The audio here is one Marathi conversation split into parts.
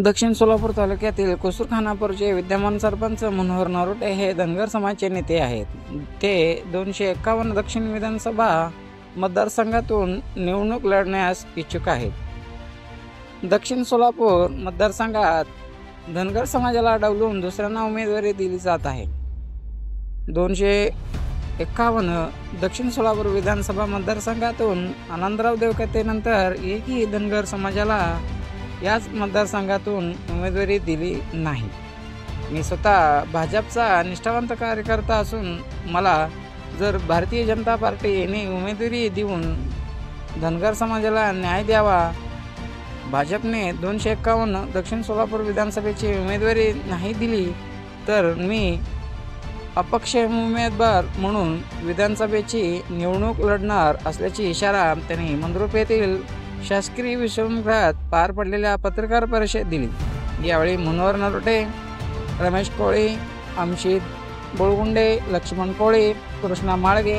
दक्षिण सोलापूर तालुक्यातील कुसूर खानापूरचे विद्यमान सरपंच मनोहर नरोटे हे धनगर समाजाचे नेते आहेत. ते 251 दक्षिण विधानसभा मतदारसंघातून निवडणूक लढण्यास इच्छुक आहेत. दक्षिण सोलापूर मतदारसंघात धनगर समाजाला डावलून दुसऱ्यांना उमेदवारी दिली जात आहे. 251 दक्षिण सोलापूर विधानसभा मतदारसंघातून आनंदराव देवकतेनंतर एकही धनगर समाजाला याच मतदारसंघातून उमेदवारी दिली नाही. मी स्वतः भाजपचा निष्ठावंत कार्यकर्ता असून मला जर भारतीय जनता पार्टीने उमेदवारी देऊन धनगर समाजाला न्याय द्यावा, भाजपने 251 दक्षिण सोलापूर विधानसभेची उमेदवारी नाही दिली तर मी अपक्ष उमेदवार म्हणून विधानसभेची निवडणूक लढणार असल्याची इशारा त्यांनी मंद्रुप येथील शासकीय विश्रामगृहात पार पडलेल्या पत्रकार परिषदेत दिली. यावेळी मनोहर नरोटे, रमेश कोळे, अमशीद बोळगुंडे, लक्ष्मण कोळे, कृष्णा माळगे,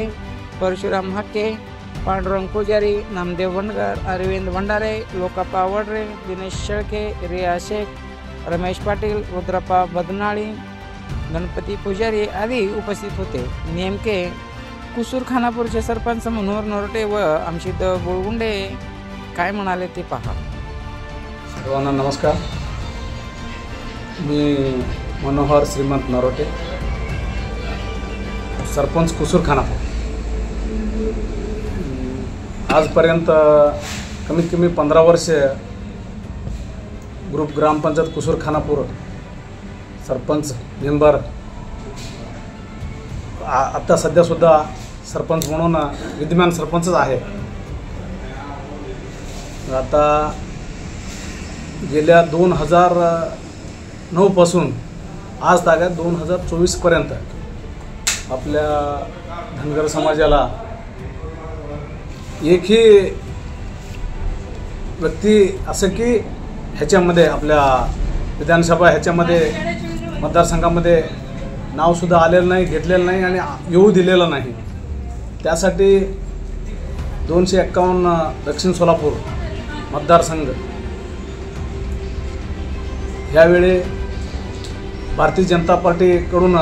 परशुराम हक्के, पांडुरंग पुजारी, नामदेव वंडगर, अरविंद भंडारे, लोकाप्पा वडरे, दिनेश शेळके, रिया शेख, रमेश पाटील, रुद्रप्पा बदनाळी, गणपती पुजारी आदी उपस्थित होते. नेमके कुसूर खानापूरचे सरपंच मनोहर नरोटे व अमशीद बोळगुंडे काय म्हणाले ते पहा. सर्वांना नमस्कार. मी मनोहर श्रीमंत नरोटे, सरपंच कुसूर खानापूर. आजपर्यंत कमीत कमी 15 वर्ष ग्रुप ग्रामपंचायत कुसूर खानापूर सरपंच मेंबर, आता सध्यासुद्धा सरपंच म्हणून विद्यमान सरपंचच आहे. आता गेल्या 2009 पासून आज तागात 2024 पर्यंत आपल्या धनगर समाजाला एकही व्यक्ती असं की ह्याच्यामध्ये आपल्या विधानसभा ह्याच्यामध्ये मतदारसंघामध्ये नावसुद्धा आलेलं नाही, घेतलेलं नाही आणि येऊ दिलेलं नाही. त्यासाठी 251 दक्षिण सोलापूर मतदारसंघ यावेळी भारतीय जनता पार्टीकडून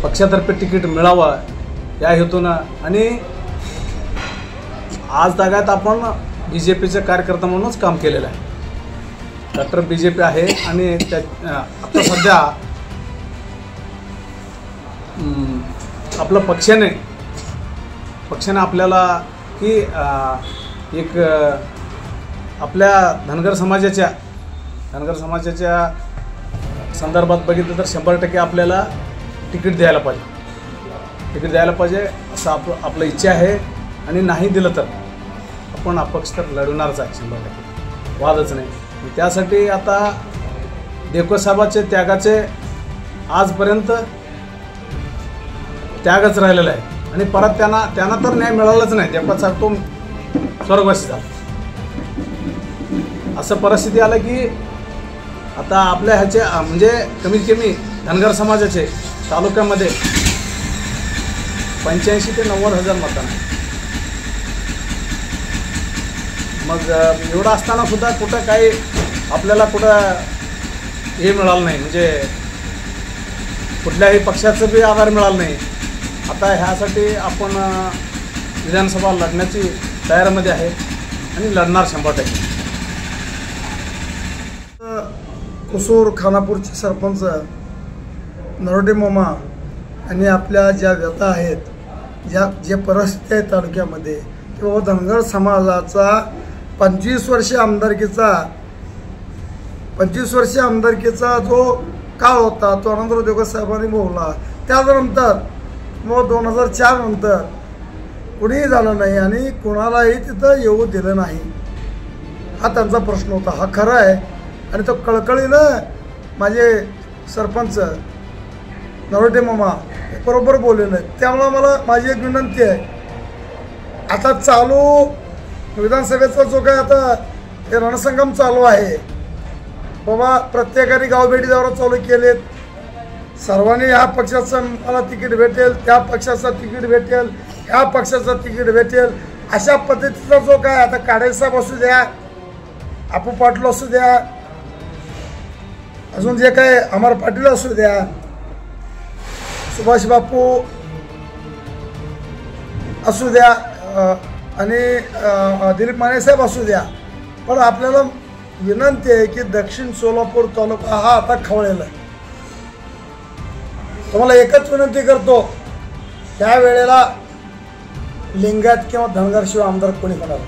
पक्षातर्फे तिकीट मिळावं या हेतूनं आणि आज तागात आपण BJPचे कार्यकर्ता म्हणूनच काम केलेलं आहे. डॉक्टर BJP आहे आणि त्या आता सध्या आपलं पक्षाने आपल्याला की एक आपल्या धनगर समाजाच्या संदर्भात बघितलं तर 100% आपल्याला तिकीट द्यायला पाहिजे असं आपलं इच्छा आहे. आणि नाही दिलं तर आपण अपक्ष तर लढवणारच आहे, 100% वादच नाही. त्यासाठी आता देवकसाहेबाचे त्यागाचे आजपर्यंत त्यागच राहिलेला आहे आणि परत त्यांना तर न्याय मिळालाच नाही. देवकसाहेब तो स्वर्गवासी झाला. असं परिस्थिती आलं की आता आपल्या ह्याचे म्हणजे कमीत कमी धनगर समाजाचे तालुक्यामध्ये 85 ते 90 हजार मतदान आहे. मग एवढं असताना सुद्धा कुठं काही आपल्याला हे मिळालं नाही, म्हणजे कुठल्याही पक्षाचं बी आधार मिळाला नाही. आता ह्यासाठी आपण विधानसभा लढण्याची तयारीमध्ये आहे आणि लढणार 100%. कुसूर खानापूरचे सरपंच नरोटे मामा आणि आपल्या ज्या व्यथा आहेत, जे परिस्थिती आहे तालुक्यामध्ये, किंवा धनगर समाजाचा 25 वर्ष आमदारकीचा जो काळ होता तो आनंदराव देवकसाहेबांनी भोगला. त्यानंतर मग 2004 नंतर कुणीही झालं नाही आणि कुणालाही तिथं येऊ दिलं नाही. हा त्यांचा प्रश्न होता. हा खरा आहे आणि तो कळकळीनं माझे सरपंच नरोटे मामा बरोबर बोललेलं आहे. त्यामुळं मला माझी एक विनंती आहे, आता चालू विधानसभेचा जो काय आता हे रणसंगम चालू आहे बाबा, प्रत्येकाने गावभेटी दौरा चालू केलेत. सर्वांनी ह्या पक्षाचं मला तिकीट भेटेल, त्या पक्षाचं तिकीट भेटेल, ह्या पक्षाचं तिकीट भेटेल, अशा पद्धतीचा जो काय आता काडेसाहेब असू द्या, आपू पाटील असू द्या, अजून जे काय अमर पाटील असू द्या, सुभाष बापू असू द्या आणि दिलीप माने साहेब असू द्या, पण आपल्याला विनंती आहे की दक्षिण सोलापूर तालुका हा आता खवळलेला आहे. तुम्हाला एकच विनंती करतो, त्यावेळेला लिंगायत किंवा धनगर शिवाय आमदार कोणी होणार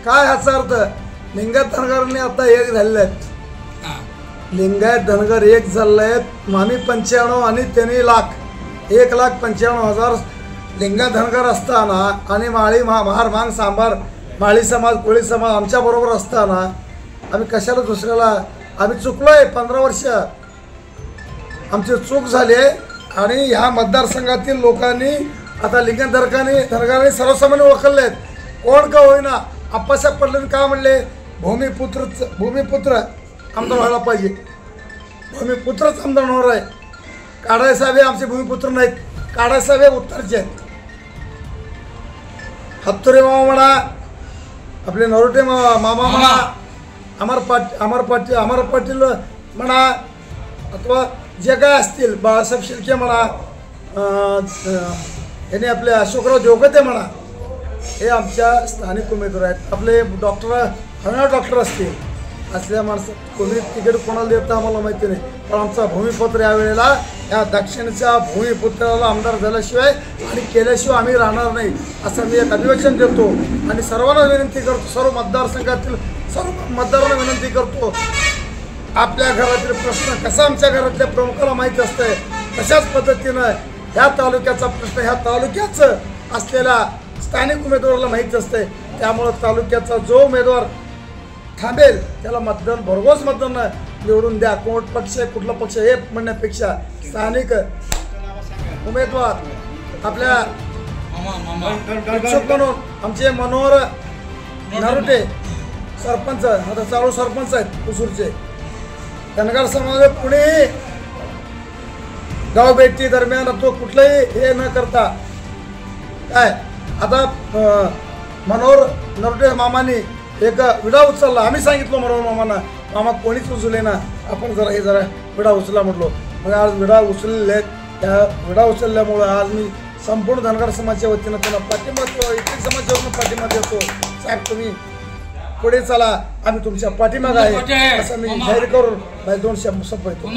काय ह्याचा अर्थ? लिंगायत धनगरांनी आता एक झालेले आहेत. लिंगायत धनगर एक झालेले आहेत. मामी 95 आणि त्यांनी 1,95,000 लिंगायत धनगर असताना आणि माळी महार मांग सांबार माळी समाज कोळी समाज आमच्याबरोबर असताना आम्ही कशाला दुसऱ्याला आम्ही चुकलोय. 15 वर्ष आमची चूक झाली आहे आणि ह्या मतदारसंघातील लोकांनी आता लिंगायत धनगरांनी सर्वसामान्य ओळखले आहेत. कोण का होईना आप्पासाहेब पडले का म्हणले भूमिपुत्र आमदार व्हायला पाहिजे. भूमिपुत्रच आमदार होणार आहे. काडाळे साहेब हे आमचे भूमिपुत्र नाहीत. काडाळे साहेब हे उत्तरचे आहेत. हत्तुरे मामा म्हणा, आपले नरोटे मामा म्हणा, अमर पाटील म्हणा, अथवा जे काय असतील बाळासाहेब शिर्के म्हणा, यांनी आपले अशोकराव देवगते म्हणा, हे आमच्या स्थानिक उमेदवार आहेत. आपले डॉक्टर असतील असल्या माणसं कोणी तिकीट कोणाला देतं आम्हाला माहिती नाही, पण आमचा भूमिपुत्र यावेळेला या दक्षिणच्या भूमिपुत्राला आमदार झाल्याशिवाय आणि केल्याशिवाय आम्ही राहणार नाही असं मी एक अधिवेशन देतो आणि सर्वांना विनंती करतो, सर्व मतदारसंघातील सर्व मतदारांना विनंती करतो, आपल्या घरातील प्रश्न कसा आमच्या घरातल्या प्रमुखाला माहीत असतंय तशाच पद्धतीनं ह्या तालुक्याचा प्रश्न ह्या तालुक्याचं असलेल्या स्थानिक उमेदवाराला माहीत असते. त्यामुळं तालुक्याचा जो उमेदवार थांबेल त्याला मतदान भरघोस मतदान निवडून द्या. कोण पक्ष कुठला पक्ष हे म्हणण्यापेक्षा स्थानिक उमेदवार आपल्या इच्छुक म्हणून आमचे मनोहर नरोटे सरपंच आता चालू सरपंच आहेत कुसूरचे. धनगर समाज कुणीही गाव भेटी दरम्यान तो कुठलंही हे न करता काय आता मनोहर नरोटे मामानी एक विडा उचलला. आम्ही सांगितलं मनोहर मामांना, मामा कोणीच उचलले ना, आपण जरा विडा उचला म्हटलो. मग आज विडा उचललेले आहेत. त्या विडा उचलल्यामुळं आज मी संपूर्ण धनगर समाजाच्या वतीनं त्यांना पाठिंबा देतो, इतर समाजावरून पाठिंबा देतो. साहेब तुम्ही पुढे चला, आम्ही तुमच्या पाठीमागं आहे असं मी जाहीर करून माझे 2 शब्द संपवतो.